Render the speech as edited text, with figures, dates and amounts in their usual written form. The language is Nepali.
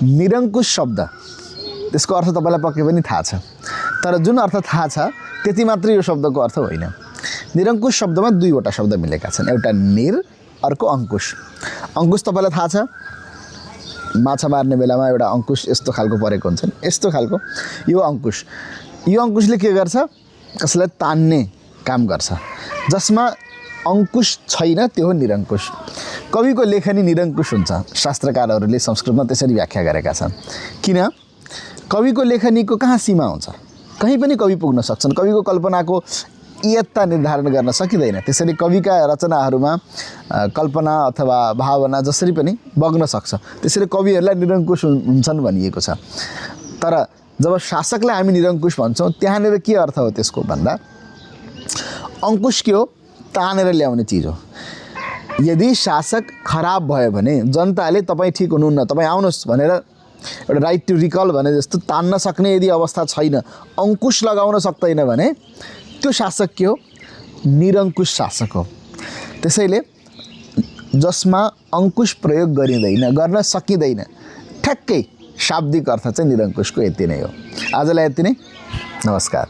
निरङ्कुश शब्द त्यसको अर्थ तपाईलाई पक्कै पनि थाहा छ, तर जुन अर्थ थाहा छ त्यति मात्रै यो शब्दको अर्थ होइन। निरङ्कुश शब्दमा दुईवटा शब्द मिलेका छन्, एउटा निर, अर्को अङ्कुश। अङ्कुश तपाईलाई थाहा छ, माछा मार्ने बेलामा एउटा अङ्कुश यस्तो खालको परेको हुन्छ नि, यस्तो खालको यो अङ्कुश। यो अङ्कुशले के गर्छ, कसैलाई तान्ने काम गर्छ। जसमा अङ्कुश छैन त्यो हो निरङ्कुश। कविको लेखनी निरङ्कुश हुन्छ, शास्त्रकारहरूले संस्कृतमा त्यसरी व्याख्या गरेका छन्। किन? कविको लेखनीको कहाँ सीमा हुन्छ, कहीँ पनि कवि पुग्न सक्छन्। कविको कल्पनाको इयत्ता निर्धारण गर्न सकिँदैन। त्यसरी कविका रचनाहरूमा कल्पना अथवा भावना जसरी पनि बग्न सक्छ। त्यसरी कविहरूलाई निरङ्कुश हुन्छन् भनिएको छ। तर जब शासकलाई हामी निरङ्कुश भन्छौँ त्यहाँनिर के अर्थ हो त्यसको भन्दा, अङ्कुश के हो, तानेर ल्याउने चिज हो। यदि शासक खराब भयो भने जनताले तपाईँ ठिक हुनुहुन्न, तपाईँ आउनुहोस् भनेर एउटा राइट टु रिकल भने जस्तो तान्न सक्ने यदि अवस्था छैन, अङ्कुश लगाउन सक्दैन भने त्यो शासक के हो, निरङ्कुश शासक हो। त्यसैले जसमा अङ्कुश प्रयोग गरिँदैन, गर्न सकिँदैन, ठ्याक्कै शाब्दिक अर्थ चाहिँ निरङ्कुशको यति नै हो। आजलाई यति नै, नमस्कार।